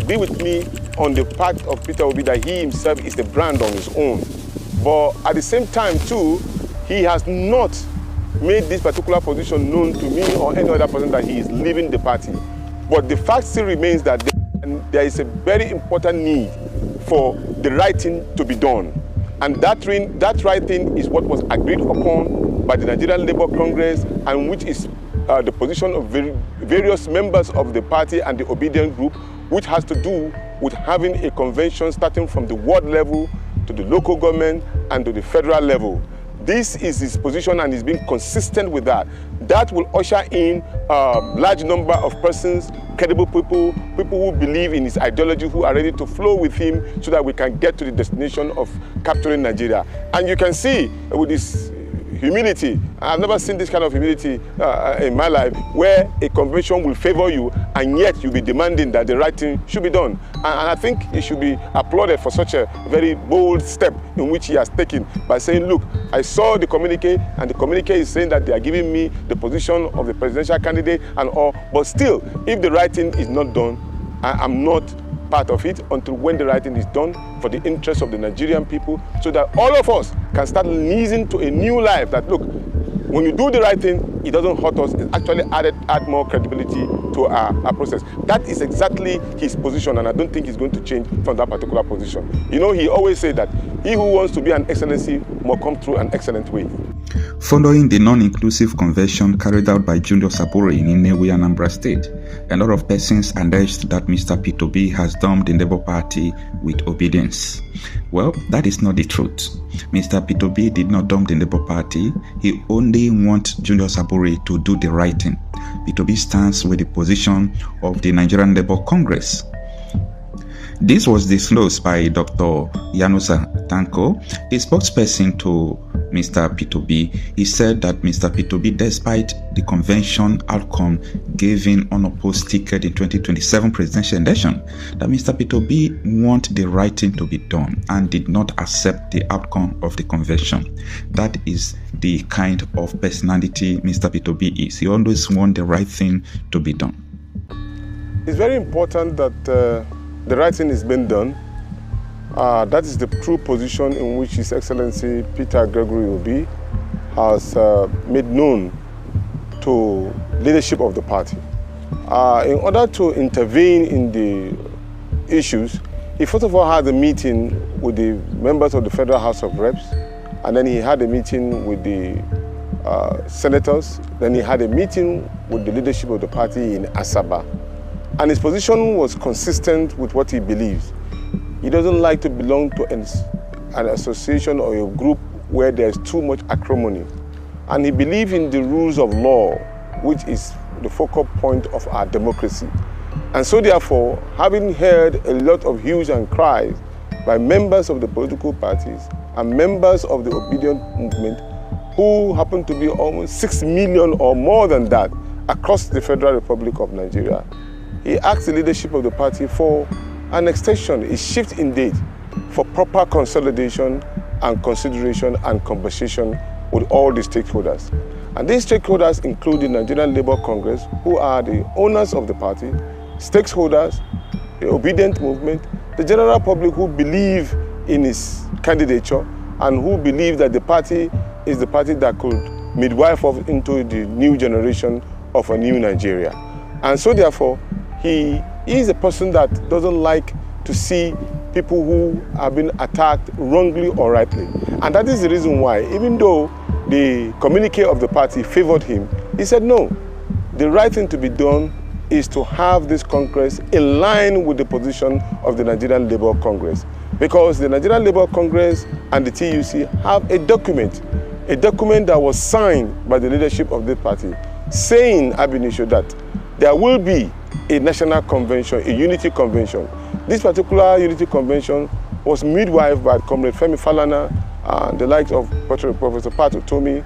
agree with me on the part of Peter Obi that he himself is the brand on his own. But at the same time, too, he has not made this particular position known to me or any other person that he is leaving the party. But the fact still remains that there is a very important need for the right thing to be done. And that right thing is what was agreed upon by the Nigerian Labour Congress, and which is the position of various members of the party and the obedient group, which has to do with having a convention starting from the ward level to the local government and to the federal level. This is his position, and he's being consistent with that. That will usher in a large number of persons, credible people who believe in his ideology, who are ready to flow with him so that we can get to the destination of capturing Nigeria. And you can see with this humility, I've never seen this kind of humility in my life, where a convention will favor you and yet you'll be demanding that the right thing should be done. And I think he should be applauded for such a very bold step in which he has taken by saying, look, I saw the communique, and the communique is saying that they are giving me the position of the presidential candidate and all, but still, if the right thing is not done, I am not part of it until when the right thing is done for the interest of the Nigerian people, so that all of us can start leading to a new life that, look, when you do the right thing, it doesn't hurt us, it actually add more credibility to our process. That is exactly his position, and I don't think he's going to change from that particular position. You know, he always said that he who wants to be an excellency must come through an excellent way. Following the non-inclusive convention carried out by Yunusa Tanko in Nnewi, Anambra State, a lot of persons alleged that Mr. Peter Obi has dumped the Labour Party with obedience. Well, that is not the truth. Mr. Peter Obi did not dump the Labour Party. He only wants Yunusa Tanko to do the right thing. Peter Obi stands with the position of the Nigerian Labour Congress. This was disclosed by Dr. Yunusa Tanko, a spokesperson to Mr. Peter Obi. He said that Mr. Peter Obi, despite the convention outcome, gave in unopposed ticket in 2027 presidential election, that Mr. Peter Obi wanted the right thing to be done and did not accept the outcome of the convention. That is the kind of personality Mr. Peter Obi is. He always wants the right thing to be done. It's very important that the right thing is being done. That is the true position in which His Excellency Peter Gregory Obi has made known to leadership of the party. In order to intervene in the issues, he first of all had a meeting with the members of the Federal House of Reps, and then he had a meeting with the senators, then he had a meeting with the leadership of the party in Asaba. And his position was consistent with what he believes. He doesn't like to belong to an association or a group where there's too much acrimony. And he believes in the rules of law, which is the focal point of our democracy. And so therefore, having heard a lot of hues and cries by members of the political parties and members of the obedient movement, who happen to be almost 6 million or more than that across the Federal Republic of Nigeria, he asked the leadership of the party for an extension, a shift in date for proper consolidation and consideration and conversation with all the stakeholders. And these stakeholders include the Nigerian Labour Congress, who are the owners of the party, stakeholders, the obedient movement, the general public who believe in his candidature and who believe that the party is the party that could midwife us into the new generation of a new Nigeria. And so therefore, he is a person that doesn't like to see people who have been attacked wrongly or rightly. And that is the reason why, even though the communique of the party favored him, he said no. The right thing to be done is to have this Congress in line with the position of the Nigerian Labour Congress. Because the Nigerian Labour Congress and the TUC have a document that was signed by the leadership of the party, saying, ab initio, that there will be a national convention, a unity convention. This particular unity convention was midwifed by Comrade Femi Falana, the likes of Professor Pat Otomi,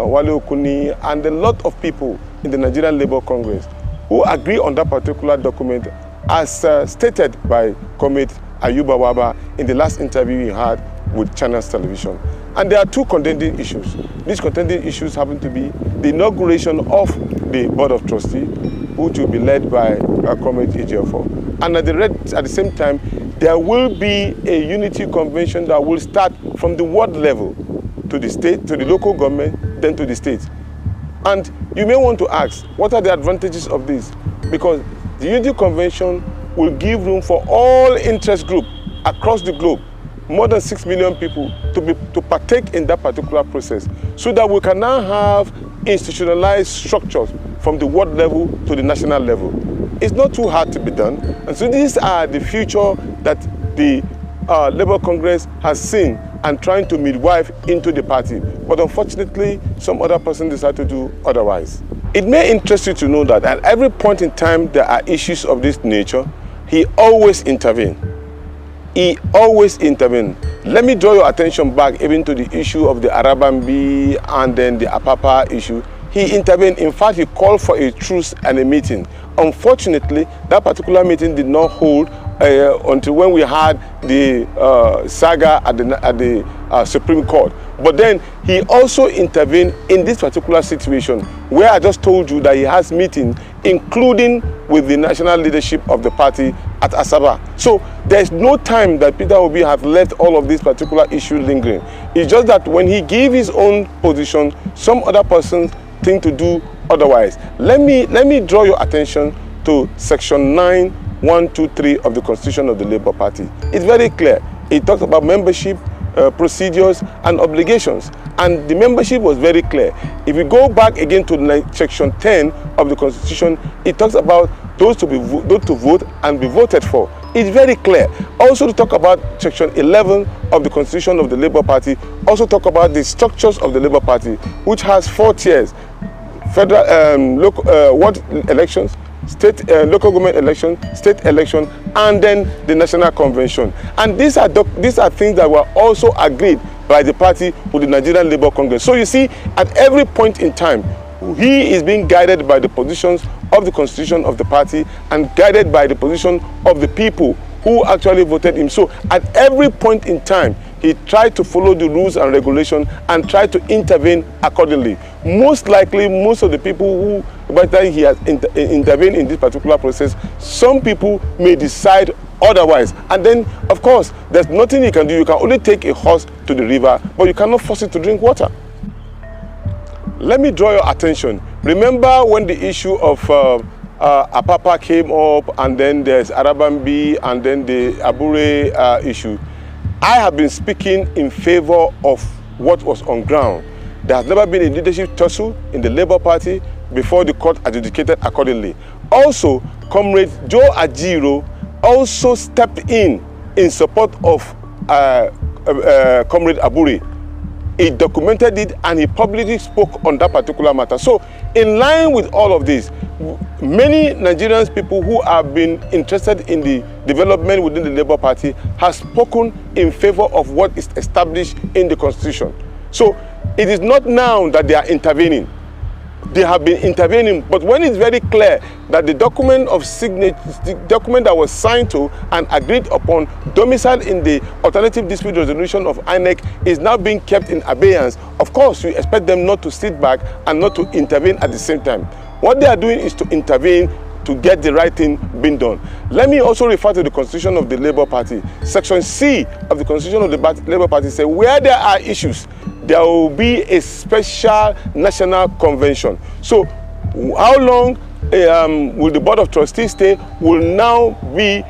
Wale Okuni, and a lot of people in the Nigerian Labour Congress who agree on that particular document as stated by Comrade Ayuba Waba in the last interview he had with Channels Television. And there are two contending issues. These contending issues happen to be the inauguration of the Board of Trustees, which will be led by Comrade Ajaero, and at the same time, there will be a unity convention that will start from the ward level to the state, to the local government, then to the state. And you may want to ask, what are the advantages of this? Because the unity convention will give room for all interest groups across the globe, more than 6 million people, to partake in that particular process, so that we can now have institutionalized structures from the ward level to the national level. It's not too hard to be done. And so these are the future that the Labour Congress has seen and trying to midwife into the party. But unfortunately, some other person decided to do otherwise. It may interest you to know that at every point in time there are issues of this nature, he always intervenes. He always intervenes. Let me draw your attention back even to the issue of the Arabambi and then the Apapa issue. He intervened. In fact, he called for a truce and a meeting. Unfortunately, that particular meeting did not hold until when we had the saga at the Supreme Court. But then he also intervened in this particular situation where I just told you that he has meetings, including with the national leadership of the party at Asaba. So there's no time that Peter Obi has left all of these particular issues lingering. It's just that when he gave his own position, some other persons think to do otherwise. Let me draw your attention to section 9(1)(2)(3) of the Constitution of the Labour Party. It's very clear. It talks about membership, procedures and obligations, and the membership was very clear. If you go back again to section 10 of the Constitution, it talks about those to vote and be voted for. It's very clear. Also to talk about section 11 of the Constitution of the Labour Party, also talk about the structures of the Labour Party, which has 4 tiers: federal, local, ward elections, state, local government election, state election, and then the national convention. And these are things that were also agreed by the party with the Nigerian Labour Congress. So you see, at every point in time, he is being guided by the positions of the constitution of the party and guided by the position of the people who actually voted him. So at every point in time, he tried to follow the rules and regulations and tried to intervene accordingly. Most likely, most of the people who, by the time he has intervened in this particular process, some people may decide otherwise. And then, of course, there's nothing you can do. You can only take a horse to the river, but you cannot force it to drink water. Let me draw your attention. Remember when the issue of Apapa came up, and then there's Arabambi, and then the Abure issue. I have been speaking in favor of what was on ground. There has never been a leadership tussle in the Labour Party before the court adjudicated accordingly. Also, Comrade Joe Ajaero also stepped in support of Comrade Abure. He documented it and he publicly spoke on that particular matter. So, in line with all of this, many Nigerian people who have been interested in the development within the Labour Party have spoken in favor of what is established in the Constitution. So, it is not now that they are intervening. They have been intervening, but when it's very clear that the document of signature, the document that was signed to and agreed upon, domiciled in the alternative dispute resolution of INEC, is now being kept in abeyance, of course, you expect them not to sit back and not to intervene at the same time. What they are doing is to intervene to get the right thing being done. Let me also refer to the Constitution of the Labour Party. Section C of the Constitution of the Labour Party says where there are issues, there will be a special national convention. So how long will the Board of Trustees stay will now be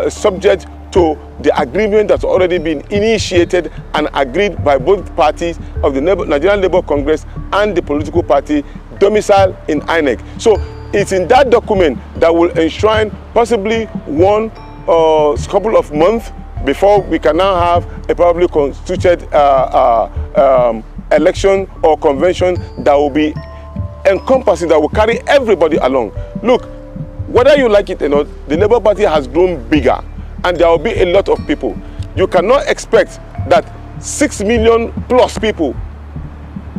subject to the agreement that's already been initiated and agreed by both parties of the Nigerian Labour Congress and the political party domiciled in INEC. So it's in that document that will enshrine possibly one couple of months before we can now have a probably constituted election or convention that will be encompassing, that will carry everybody along. Look, whether you like it or not, the Labour Party has grown bigger and there will be a lot of people. You cannot expect that 6 million plus people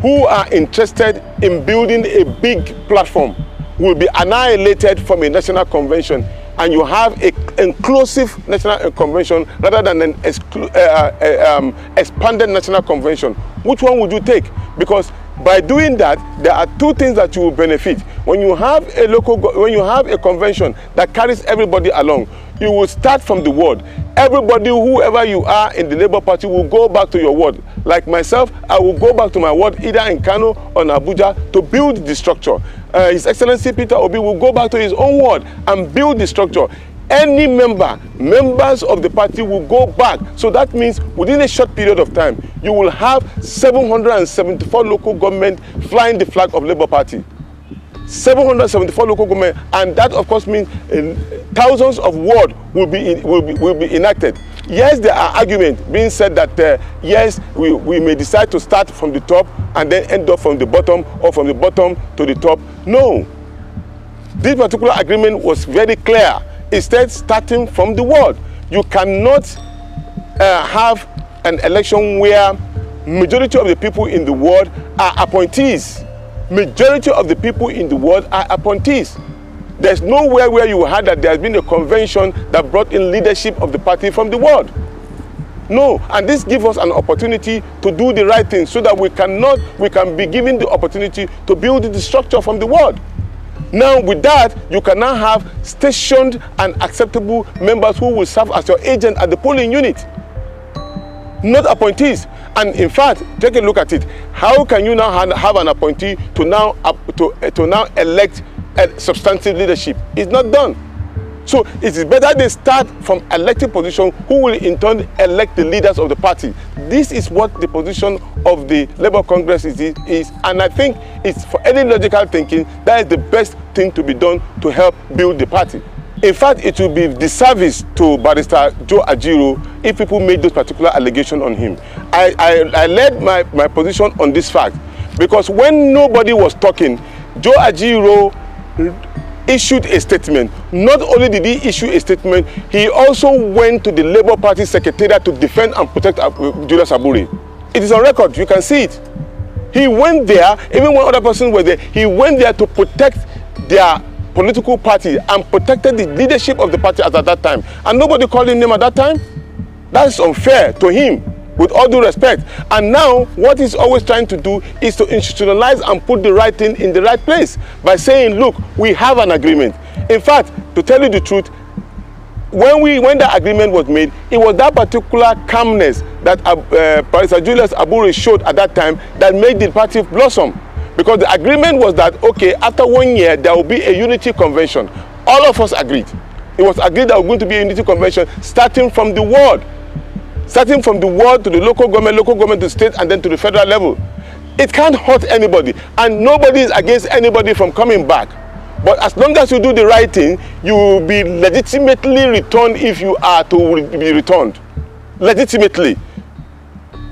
who are interested in building a big platform will be annihilated from a national convention, and you have an inclusive national convention rather than an expanded national convention. Which one would you take? Because by doing that, there are 2 things that you will benefit. when you have a convention that carries everybody along, you will start from the ward. Everybody, whoever you are in the Labour Party, will go back to your ward. Like myself, I will go back to my ward, either in Kano or in Abuja, to build the structure. His Excellency Peter Obi will go back to his own ward and build the structure. Any members of the party will go back. So that means within a short period of time, you will have 774 local government flying the flag of Labour Party. 774 local government, and that of course means thousands of wards will be enacted. Yes, there are arguments being said that yes, we may decide to start from the top and then end up from the bottom, or from the bottom to the top. No, this particular agreement was very clear. Instead, starting from the ward. You cannot have an election where majority of the people in the ward are appointees. Majority of the people in the world are appointees. There's nowhere where you heard that there has been a convention that brought in leadership of the party from the world. No, and this gives us an opportunity to do the right thing so that we can be given the opportunity to build the structure from the world. Now with that, you can now have stationed and acceptable members who will serve as your agent at the polling unit, not appointees. And in fact, take a look at it. How can you now have an appointee to now elect a substantive leadership? It's not done. So it is better they start from elected position, who will in turn elect the leaders of the party. This is what the position of the Labour Congress is, and I think it's, for any logical thinking, that is the best thing to be done to help build the party. In fact, it will be disservice to Barrister Joe Ajaero if people made those particular allegations on him. I led my position on this fact because when nobody was talking, Joe Ajaero issued a statement. Not only did he issue a statement, he also went to the Labour Party Secretariat to defend and protect Julius Abure. It is on record, you can see it. He went there, even when other persons were there, he went there to protect their political party and protected the leadership of the party at that time. And nobody called him name at that time. That is unfair to him, with all due respect. And now, what he's always trying to do is to institutionalize and put the right thing in the right place by saying, look, we have an agreement. In fact, to tell you the truth, when the agreement was made, it was that particular calmness that Professor Julius Abure showed at that time that made the party blossom. Because the agreement was that, okay, after 1 year, there will be a unity convention. All of us agreed. It was agreed that there was going to be a unity convention starting from the ward. Starting from the ward to the local government to state, and then to the federal level. It can't hurt anybody, and nobody is against anybody from coming back. But as long as you do the right thing, you will be legitimately returned if you are to be returned. Legitimately.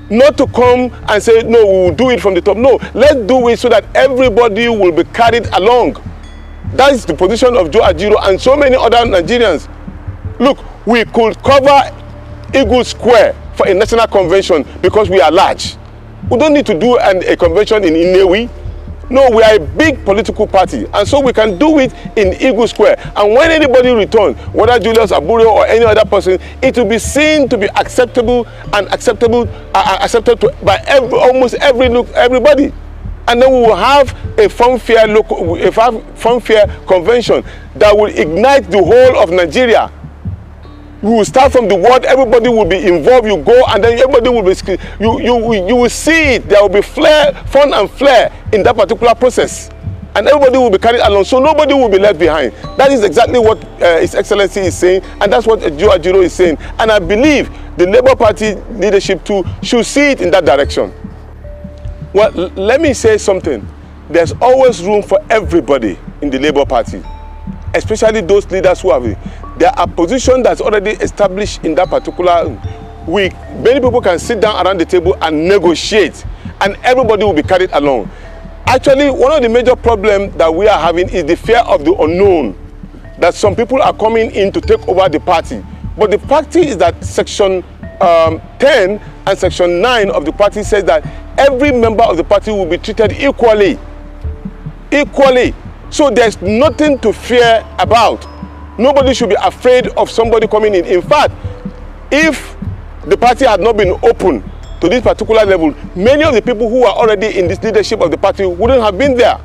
Not to come and say, no, we will do it from the top. No, let's do it so that everybody will be carried along. That is the position of Joe Ajaero and so many other Nigerians. Look, we could cover Eagle Square for a national convention because we are large. We don't need to do a convention in Inewi. No, we are a big political party, and so we can do it in Eagle Square. And when anybody returns, whether Julius Abure or any other person, it will be seen to be acceptable and accepted by almost everybody. And then we will have a funfair convention that will ignite the whole of Nigeria. We will start from the ward, everybody will be involved, you go, and then everybody will be, you will see it, there will be fun and flair in that particular process. And everybody will be carried along, so nobody will be left behind. That is exactly what His Excellency is saying, and that's what Joe Ajaero is saying. And I believe the Labour Party leadership too should see it in that direction. Well, let me say something. There's always room for everybody in the Labour Party, especially those leaders who have it. There are positions that's already established in that particular week. Many people can sit down around the table and negotiate, and everybody will be carried along. Actually, one of the major problems that we are having is the fear of the unknown, that some people are coming in to take over the party. But the fact is that Section 10 and Section 9 of the party says that every member of the party will be treated equally. Equally. So there's nothing to fear about. Nobody should be afraid of somebody coming in. In fact, if the party had not been open to this particular level, many of the people who are already in this leadership of the party wouldn't have been there.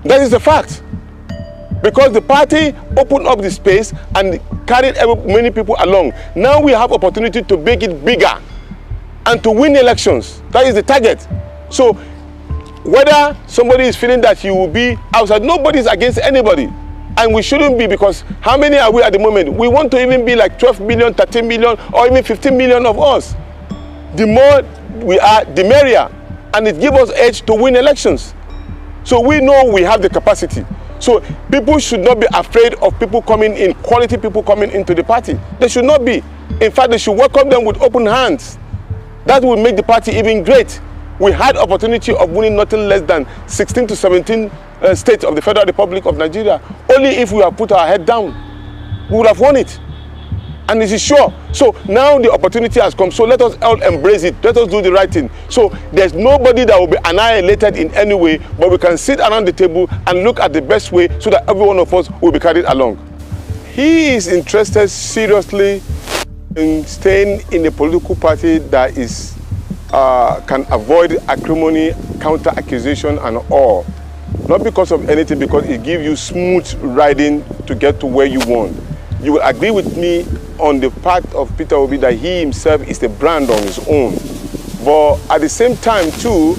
That is the fact. Because the party opened up the space and carried many people along. Now we have opportunity to make it bigger and to win elections. That is the target. So whether somebody is feeling that he will be outside, nobody is against anybody. And we shouldn't be, because how many are we at the moment? We want to even be like 12 million, 13 million, or even 15 million of us. The more we are, the merrier. And it gives us edge to win elections. So we know we have the capacity. So people should not be afraid of people coming in, quality people coming into the party. They should not be. In fact, they should welcome them with open hands. That will make the party even great. We had opportunity of winning nothing less than 16 to 17 states of the Federal Republic of Nigeria. Only if we have put our head down, we would have won it. And this is sure. So now the opportunity has come. So let us all embrace it. Let us do the right thing. So there's nobody that will be annihilated in any way, but we can sit around the table and look at the best way so that every one of us will be carried along. He is interested seriously in staying in a political party that is can avoid acrimony, counter accusation and all. Not because of anything, because it gives you smooth riding to get to where you want. You will agree with me on the part of Peter Obi that he himself is a brand on his own. But at the same time too,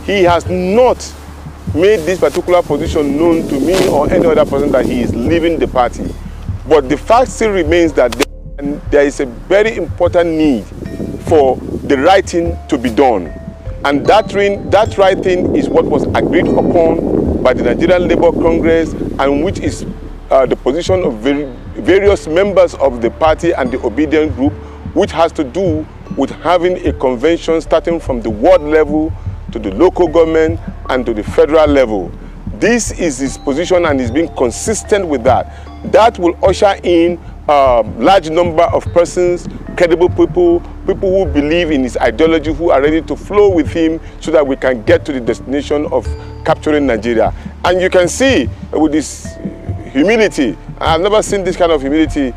he has not made this particular position known to me or any other person that he is leaving the party. But the fact still remains that there is a very important need for the right thing to be done. And that right thing is what was agreed upon by the Nigerian Labour Congress, and which is the position of various members of the party and the obedient group, which has to do with having a convention starting from the ward level to the local government and to the federal level. This is his position, and he's being consistent with that. That will usher in a large number of persons, credible people, people who believe in his ideology, who are ready to flow with him so that we can get to the destination of capturing Nigeria. And you can see with this humility, I've never seen this kind of humility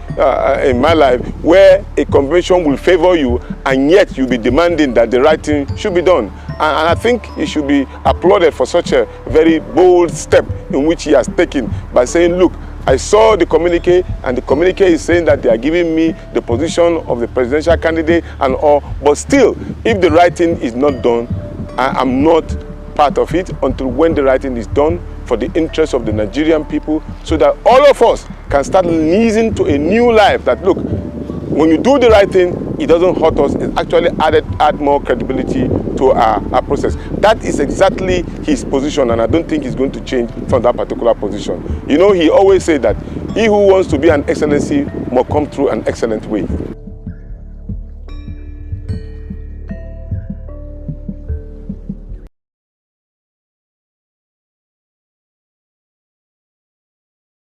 in my life, where a convention will favor you and yet you'll be demanding that the right thing should be done. And I think he should be applauded for such a very bold step in which he has taken by saying, look, I saw the communique, and the communique is saying that they are giving me the position of the presidential candidate and all, but still, if the right thing is not done, I am not part of it until when the right thing is done for the interest of the Nigerian people, so that all of us can start leasing to a new life that, look, when you do the right thing, it doesn't hurt us, it actually add more credibility to our process. That is exactly his position, and I don't think he's going to change from that particular position. You know, he always said that he who wants to be an excellency must come through an excellent way.